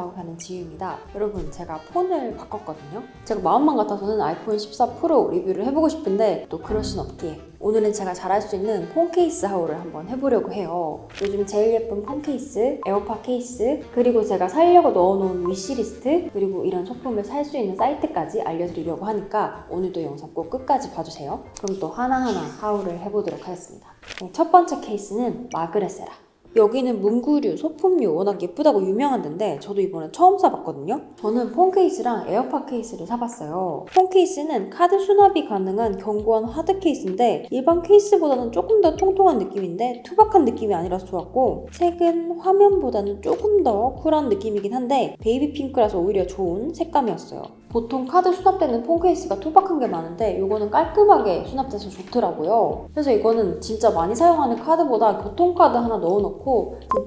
하러 가는 지유입니다. 여러분, 제가 폰을 바꿨거든요. 제가 마음만 같아서는 아이폰 14 프로 리뷰를 해보고 싶은데 또 그럴 순 없기에 오늘은 제가 잘할 수 있는 폰 케이스 하울을 한번 해보려고 해요. 요즘 제일 예쁜 폰 케이스, 에어팟 케이스, 그리고 제가 사려고 넣어놓은 위시리스트, 그리고 이런 소품을 살 수 있는 사이트까지 알려드리려고 하니까 오늘도 영상 꼭 끝까지 봐주세요. 그럼 또 하나하나 하울을 해보도록 하겠습니다. 첫 번째 케이스는 마그레세라. 여기는 문구류, 소품류 워낙 예쁘다고 유명한 데인데 저도 이번에 처음 사봤거든요. 저는 폰 케이스랑 에어팟 케이스를 사봤어요. 폰 케이스는 카드 수납이 가능한 견고한 하드 케이스인데 일반 케이스보다는 조금 더 통통한 느낌인데 투박한 느낌이 아니라서 좋았고, 색은 화면보다는 조금 더 쿨한 느낌이긴 한데 베이비 핑크라서 오히려 좋은 색감이었어요. 보통 카드 수납되는 폰 케이스가 투박한 게 많은데 이거는 깔끔하게 수납돼서 좋더라고요. 그래서 이거는 진짜 많이 사용하는 카드보다 교통카드 하나 넣어놓고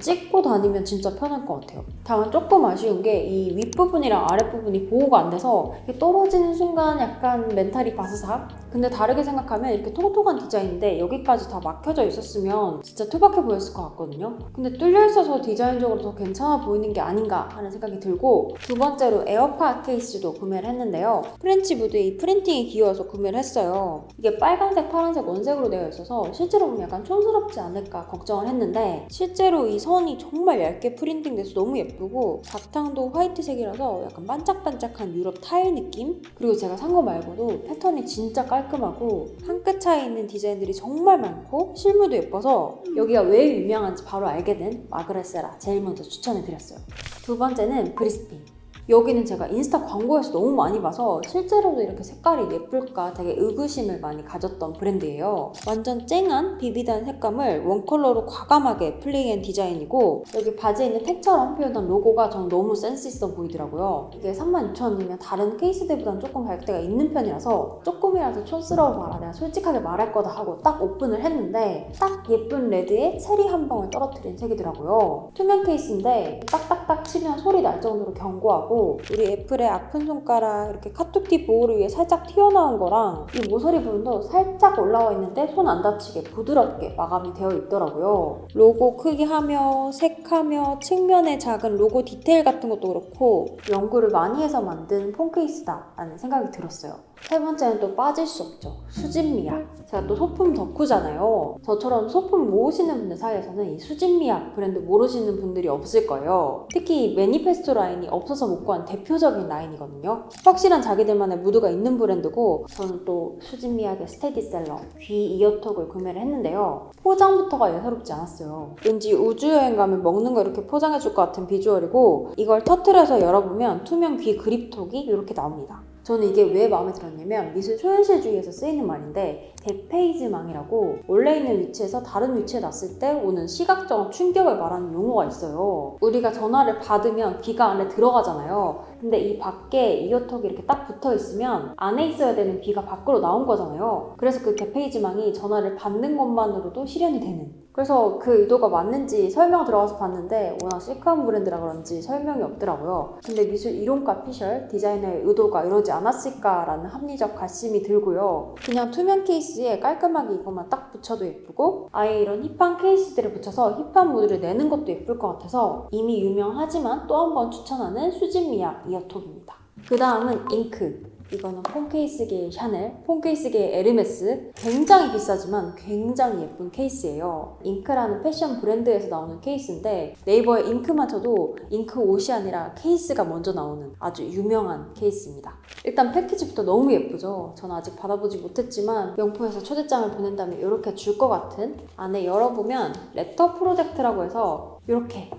찍고 다니면 진짜 편할 것 같아요. 다만 조금 아쉬운 게 이 윗부분이랑 아랫부분이 보호가 안 돼서 떨어지는 순간 약간 멘탈이 바스삭? 근데 다르게 생각하면 이렇게 통통한 디자인인데 여기까지 다 막혀져 있었으면 진짜 투박해 보였을 것 같거든요. 근데 뚫려 있어서 디자인적으로 더 괜찮아 보이는 게 아닌가 하는 생각이 들고, 두 번째로 에어팟 케이스도 구매를 했는데요. 프렌치 무드에 이 프린팅이 귀여워서 구매를 했어요. 이게 빨간색, 파란색 원색으로 되어 있어서 실제로 보면 약간 촌스럽지 않을까 걱정을 했는데 실제로 이 선이 정말 얇게 프린팅돼서 너무 예쁘고, 바탕도 화이트색이라서 약간 반짝반짝한 유럽 타일 느낌? 그리고 제가 산 거 말고도 패턴이 진짜 깔끔하고 한 끗 차이 있는 디자인들이 정말 많고 실물도 예뻐서 여기가 왜 유명한지 바로 알게 된 마그레세라 제일 먼저 추천해드렸어요. 두 번째는 브리스핀. 여기는 제가 인스타 광고에서 너무 많이 봐서 실제로도 이렇게 색깔이 예쁠까 되게 의구심을 많이 가졌던 브랜드예요. 완전 쨍한 비비드한 색감을 원컬러로 과감하게 플레이한 디자인이고, 여기 바지에 있는 택처럼 표현한 로고가 저는 너무 센스 있어 보이더라고요. 이게 32,000원이면 다른 케이스들보다는 조금 가격대가 있는 편이라서 조금이라도 촌스러워 봐라, 내가 솔직하게 말할 거다 하고 딱 오픈을 했는데 딱 예쁜 레드에 체리 한 방울 떨어뜨린 색이더라고요. 투명 케이스인데 딱딱딱 치면 소리 날 정도로 견고하고, 우리 애플의 아픈 손가락 이렇게 카툭티 보호를 위해 살짝 튀어나온 거랑 이 모서리 부분도 살짝 올라와 있는데 손 안 다치게 부드럽게 마감이 되어 있더라고요. 로고 크기 하며 색하며 측면에 작은 로고 디테일 같은 것도 그렇고 연구를 많이 해서 만든 폰 케이스다 라는 생각이 들었어요. 세 번째는 또 빠질 수 없죠. 수진미약. 제가 또 소품 덕후잖아요. 저처럼 소품 모으시는 분들 사이에서는 이 수진미약 브랜드 모르시는 분들이 없을 거예요. 특히 이 매니페스토 라인이 없어서 못 구한 대표적인 라인이거든요. 확실한 자기들만의 무드가 있는 브랜드고, 저는 또 수진미약의 스테디셀러 귀 이어톡을 구매를 했는데요. 포장부터가 예사롭지 않았어요. 왠지 우주여행 가면 먹는 거 이렇게 포장해줄 것 같은 비주얼이고, 이걸 터트려서 열어보면 투명 귀 그립톡이 이렇게 나옵니다. 저는 이게 왜 마음에 들었냐면 미술 초현실주의에서 쓰이는 말인데 대페이지망이라고 원래 있는 위치에서 다른 위치에 놨을 때 오는 시각적 충격을 말하는 용어가 있어요. 우리가 전화를 받으면 귀가 안에 들어가잖아요. 근데 이 밖에 이어톡이 이렇게 딱 붙어 있으면 안에 있어야 되는 귀가 밖으로 나온 거잖아요. 그래서 그 대페이지망이 전화를 받는 것만으로도 실현이 되는, 그래서 그 의도가 맞는지 설명 들어가서 봤는데 워낙 시크한 브랜드라 그런지 설명이 없더라고요. 근데 미술 이론가 피셜 디자이너의 의도가 이러지 않았을까라는 합리적 가심이 들고요. 그냥 투명 케이스에 깔끔하게 이것만 딱 붙여도 예쁘고, 아예 이런 힙한 케이스들을 붙여서 힙한 무드를 내는 것도 예쁠 것 같아서 이미 유명하지만 또 한 번 추천하는 수진미약 이어톡입니다. 그 다음은 잉크. 이거는 폰케이스계의 샤넬, 폰케이스계의 에르메스. 굉장히 비싸지만 굉장히 예쁜 케이스예요. 잉크라는 패션 브랜드에서 나오는 케이스인데 네이버에 잉크만 쳐도 잉크 옷이 아니라 케이스가 먼저 나오는 아주 유명한 케이스입니다. 일단 패키지부터 너무 예쁘죠? 저는 아직 받아보지 못했지만 명포에서 초대장을 보낸다면 이렇게 줄 것 같은, 안에 열어보면 레터 프로젝트라고 해서 이렇게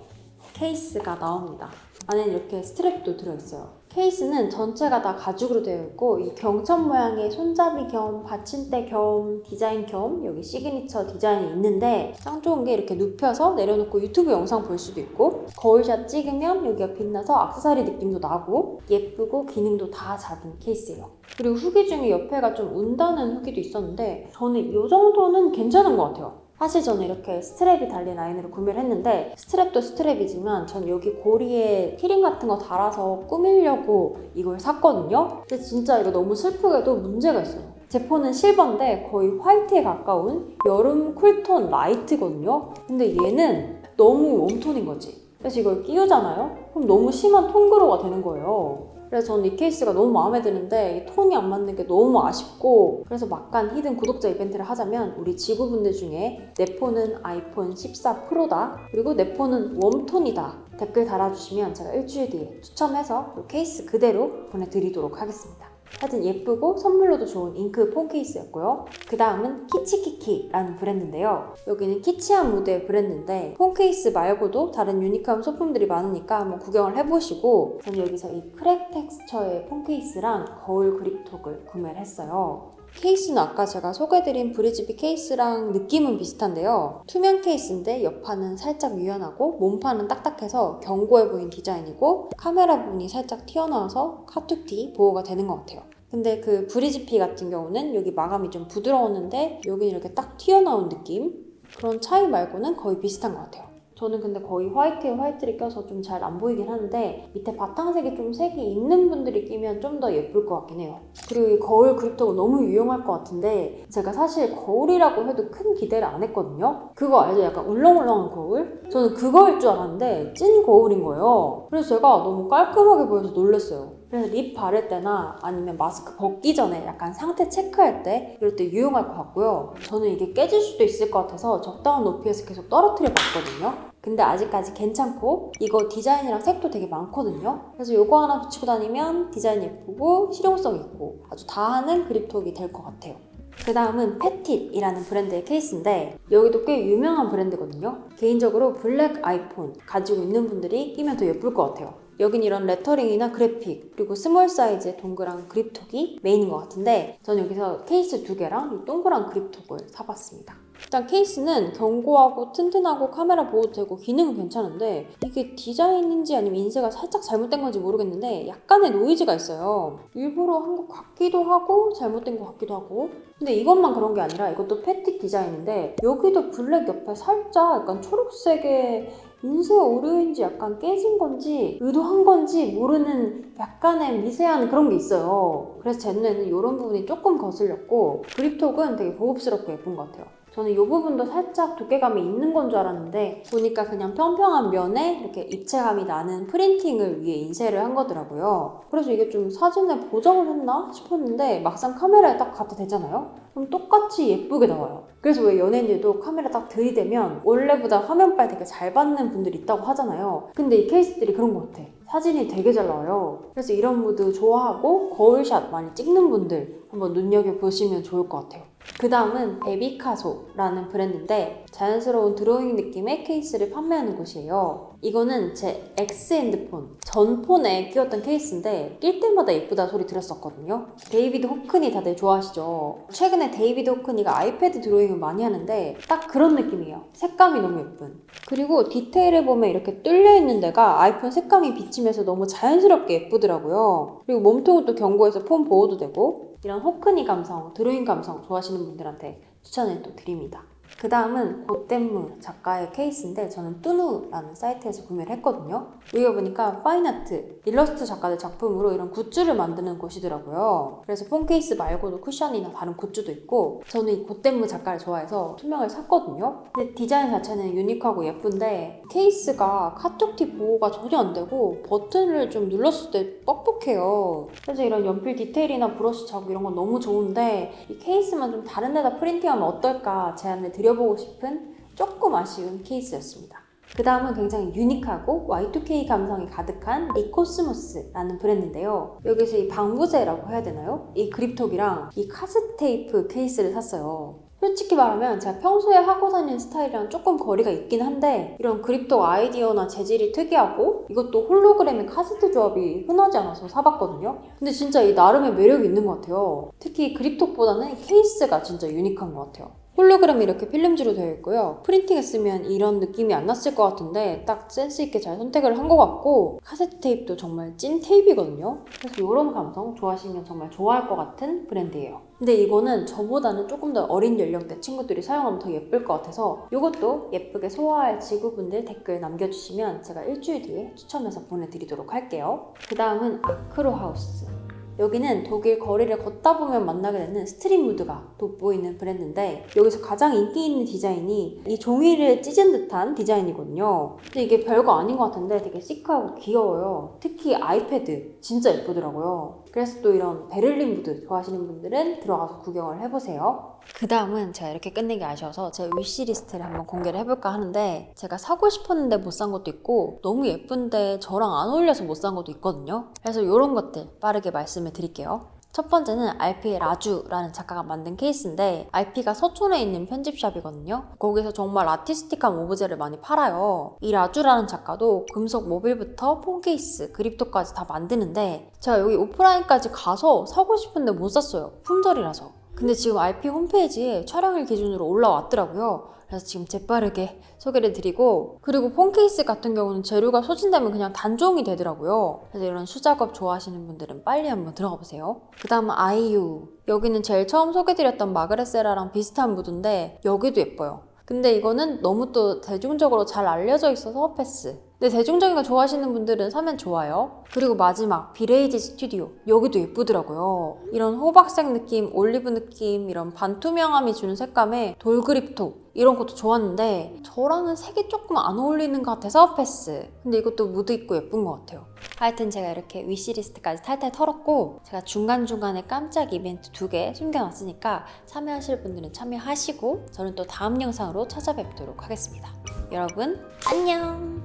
케이스가 나옵니다. 안에는 이렇게 스트랩도 들어있어요. 케이스는 전체가 다 가죽으로 되어 있고 이 경첩 모양의 손잡이 겸 받침대 겸 디자인 겸 여기 시그니처 디자인이 있는데 짱 좋은 게 이렇게 눕혀서 내려놓고 유튜브 영상 볼 수도 있고, 거울샷 찍으면 여기가 빛나서 액세서리 느낌도 나고 예쁘고 기능도 다 잡은 케이스예요. 그리고 후기 중에 옆에가 좀 운다는 후기도 있었는데 저는 이 정도는 괜찮은 것 같아요. 사실 저는 이렇게 스트랩이 달린 라인으로 구매를 했는데 스트랩도 스트랩이지만 전 여기 고리에 키링 같은 거 달아서 꾸미려고 이걸 샀거든요. 근데 진짜 이거 너무 슬프게도 문제가 있어요. 제 폰은 실버인데 거의 화이트에 가까운 여름 쿨톤 라이트거든요. 근데 얘는 너무 웜톤인 거지. 그래서 이걸 끼우잖아요? 그럼 너무 심한 톤그로가 되는 거예요. 그래서 저는 이 케이스가 너무 마음에 드는데 이 톤이 안 맞는 게 너무 아쉽고, 그래서 막간 히든 구독자 이벤트를 하자면 우리 지구분들 중에 내 폰은 아이폰 14 프로다, 그리고 내 폰은 웜톤이다 댓글 달아주시면 제가 일주일 뒤에 추첨해서 이 케이스 그대로 보내드리도록 하겠습니다. 하여튼 예쁘고 선물로도 좋은 잉크 폰 케이스였고요. 그 다음은 키치키키라는 브랜드인데요. 여기는 키치한 무드의 브랜드인데 폰 케이스 말고도 다른 유니크한 소품들이 많으니까 한번 구경을 해보시고, 저는 여기서 이 크랙 텍스처의 폰 케이스랑 거울 그립톡을 구매를 했어요. 케이스는 아까 제가 소개해드린 브리즈비 케이스랑 느낌은 비슷한데요. 투명 케이스인데 옆판은 살짝 유연하고 몸판은 딱딱해서 견고해 보이는 디자인이고, 카메라 부분이 살짝 튀어나와서 카툭티 보호가 되는 것 같아요. 근데 그 브리즈비 같은 경우는 여기 마감이 좀 부드러웠는데 여기는 이렇게 딱 튀어나온 느낌? 그런 차이 말고는 거의 비슷한 것 같아요. 저는 근데 거의 화이트에 화이트를 껴서 좀 잘 안 보이긴 하는데 밑에 바탕색이 좀 색이 있는 분들이 끼면 좀 더 예쁠 것 같긴 해요. 그리고 이 거울 그립톡은 너무 유용할 것 같은데 제가 사실 거울이라고 해도 큰 기대를 안 했거든요. 그거 알죠? 약간 울렁울렁한 거울? 저는 그거일 줄 알았는데 찐 거울인 거예요. 그래서 제가 너무 깔끔하게 보여서 놀랐어요. 그래서 립 바를 때나 아니면 마스크 벗기 전에 약간 상태 체크할 때 이럴 때 유용할 것 같고요. 저는 이게 깨질 수도 있을 것 같아서 적당한 높이에서 계속 떨어뜨려 봤거든요. 근데 아직까지 괜찮고, 이거 디자인이랑 색도 되게 많거든요. 그래서 이거 하나 붙이고 다니면 디자인 예쁘고 실용성 있고 아주 다 하는 그립톡이 될 것 같아요. 그 다음은 페킷이라는 브랜드의 케이스인데 여기도 꽤 유명한 브랜드거든요. 개인적으로 블랙 아이폰 가지고 있는 분들이 끼면 더 예쁠 것 같아요. 여긴 이런 레터링이나 그래픽, 그리고 스몰 사이즈의 동그란 그립톡이 메인인 것 같은데 저는 여기서 케이스 2개랑 이 동그란 그립톡을 사봤습니다. 일단 케이스는 견고하고 튼튼하고 카메라 보호도 되고 기능은 괜찮은데 이게 디자인인지 아니면 인쇄가 살짝 잘못된 건지 모르겠는데 약간의 노이즈가 있어요. 일부러 한 것 같기도 하고 잘못된 것 같기도 하고. 근데 이것만 그런 게 아니라 이것도 패틱 디자인인데 여기도 블랙 옆에 살짝 약간 초록색의 인쇄 오류인지 약간 깨진 건지 의도한 건지 모르는 약간의 미세한 그런 게 있어요. 그래서 제 눈에는 이런 부분이 조금 거슬렸고, 그립톡은 되게 고급스럽고 예쁜 것 같아요. 저는 이 부분도 살짝 두께감이 있는 건 줄 알았는데 보니까 그냥 평평한 면에 이렇게 입체감이 나는 프린팅을 위해 인쇄를 한 거더라고요. 그래서 이게 좀 사진에 보정을 했나 싶었는데 막상 카메라에 딱 갖다 대잖아요? 그럼 똑같이 예쁘게 나와요. 그래서 왜 연예인들도 카메라 딱 들이대면 원래보다 화면빨 되게 잘 받는 분들이 있다고 하잖아요. 근데 이 케이스들이 그런 것 같아. 사진이 되게 잘 나와요. 그래서 이런 무드 좋아하고 거울샷 많이 찍는 분들 한번 눈여겨보시면 좋을 것 같아요. 그 다음은 베비카소라는 브랜드인데 자연스러운 드로잉 느낌의 케이스를 판매하는 곳이에요. 이거는 제 X 핸드폰 전 폰에 끼웠던 케이스인데 낄 때마다 예쁘다 소리 들었었거든요. 데이비드 호크니 다들 좋아하시죠? 최근에 데이비드 호크니가 아이패드 드로잉을 많이 하는데 딱 그런 느낌이에요. 색감이 너무 예쁜. 그리고 디테일을 보면 이렇게 뚫려 있는 데가 아이폰 색감이 비치면서 너무 자연스럽게 예쁘더라고요. 그리고 몸통은 또 견고해서 폰 보호도 되고, 이런 호크니 감성, 드로잉 감성 좋아하시는 분들한테 추천을 또 드립니다. 그 다음은 고댐무 작가의 케이스인데 저는 뚜누라는 사이트에서 구매를 했거든요. 여기 보니까 파인아트, 일러스트 작가들 작품으로 이런 굿즈를 만드는 곳이더라고요. 그래서 폰 케이스 말고도 쿠션이나 다른 굿즈도 있고, 저는 이 고댐무 작가를 좋아해서 투명을 샀거든요. 근데 디자인 자체는 유니크하고 예쁜데 케이스가 카툭티 보호가 전혀 안 되고 버튼을 좀 눌렀을 때 뻑뻑해요. 그래서 이런 연필 디테일이나 브러쉬 자국 이런 건 너무 좋은데 이 케이스만 좀 다른 데다 프린팅하면 어떨까 제안을 드려보고 싶은 조금 아쉬운 케이스였습니다. 그 다음은 굉장히 유니크하고 Y2K 감성이 가득한 리코스모스라는 브랜드인데요. 여기서 이 방부제라고 해야 되나요? 이 그립톡이랑 이 카스테이프 케이스를 샀어요. 솔직히 말하면 제가 평소에 하고 다니는 스타일이랑 조금 거리가 있긴 한데 이런 그립톡 아이디어나 재질이 특이하고 이것도 홀로그램의 카세트 조합이 흔하지 않아서 사봤거든요. 근데 진짜 이 나름의 매력이 있는 것 같아요. 특히 그립톡보다는 케이스가 진짜 유니크한 것 같아요. 홀로그램이 이렇게 필름지로 되어 있고요. 프린팅했으면 이런 느낌이 안 났을 것 같은데 딱 센스있게 잘 선택을 한 것 같고, 카세트 테이프도 정말 찐 테이프거든요. 그래서 이런 감성 좋아하시면 정말 좋아할 것 같은 브랜드예요. 근데 이거는 저보다는 조금 더 어린 연령대 친구들이 사용하면 더 예쁠 것 같아서 이것도 예쁘게 소화할 지구분들 댓글 남겨주시면 제가 일주일 뒤에 추첨해서 보내드리도록 할게요. 그 다음은 아크로하우스. 여기는 독일 거리를 걷다 보면 만나게 되는 스트릿 무드가 돋보이는 브랜드인데 여기서 가장 인기 있는 디자인이 이 종이를 찢은 듯한 디자인이거든요. 근데 이게 별거 아닌 것 같은데 되게 시크하고 귀여워요. 특히 아이패드 진짜 예쁘더라고요. 그래서 또 이런 베를린 무드 좋아하시는 분들은 들어가서 구경을 해보세요. 그 다음은 제가 이렇게 끝내기 아쉬워서 제 위시리스트를 한번 공개를 해볼까 하는데 제가 사고 싶었는데 못 산 것도 있고 너무 예쁜데 저랑 안 어울려서 못 산 것도 있거든요. 그래서 이런 것들 빠르게 말씀을 드릴게요. 첫 번째는 RP의 라주라는 작가가 만든 케이스인데 RP가 서촌에 있는 편집샵이거든요. 거기서 정말 아티스틱한 오브제를 많이 팔아요. 이 라주라는 작가도 금속 모빌부터 폰 케이스, 그립토까지 다 만드는데 제가 여기 오프라인까지 가서 사고 싶은데 못 샀어요. 품절이라서. 근데 지금 RP 홈페이지에 촬영일 기준으로 올라왔더라고요. 그래서 지금 재빠르게 소개를 드리고, 그리고 폰 케이스 같은 경우는 재료가 소진되면 그냥 단종이 되더라고요. 그래서 이런 수작업 좋아하시는 분들은 빨리 한번 들어가 보세요. 그 다음은 아이유. 여기는 제일 처음 소개드렸던 마그레세라랑 비슷한 무드인데 여기도 예뻐요. 근데 이거는 너무 또 대중적으로 잘 알려져 있어서 패스. 근데 대중적인 거 좋아하시는 분들은 사면 좋아요. 그리고 마지막 비레이지 스튜디오. 여기도 예쁘더라고요. 이런 호박색 느낌, 올리브 느낌, 이런 반투명함이 주는 색감에 돌그립톡 이런 것도 좋았는데 저랑은 색이 조금 안 어울리는 것 같아서 패스. 근데 이것도 무드 있고 예쁜 것 같아요. 하여튼 제가 이렇게 위시리스트까지 탈탈 털었고 제가 중간중간에 깜짝 이벤트 2개 숨겨놨으니까 참여하실 분들은 참여하시고 저는 또 다음 영상으로 찾아뵙도록 하겠습니다. 여러분 안녕!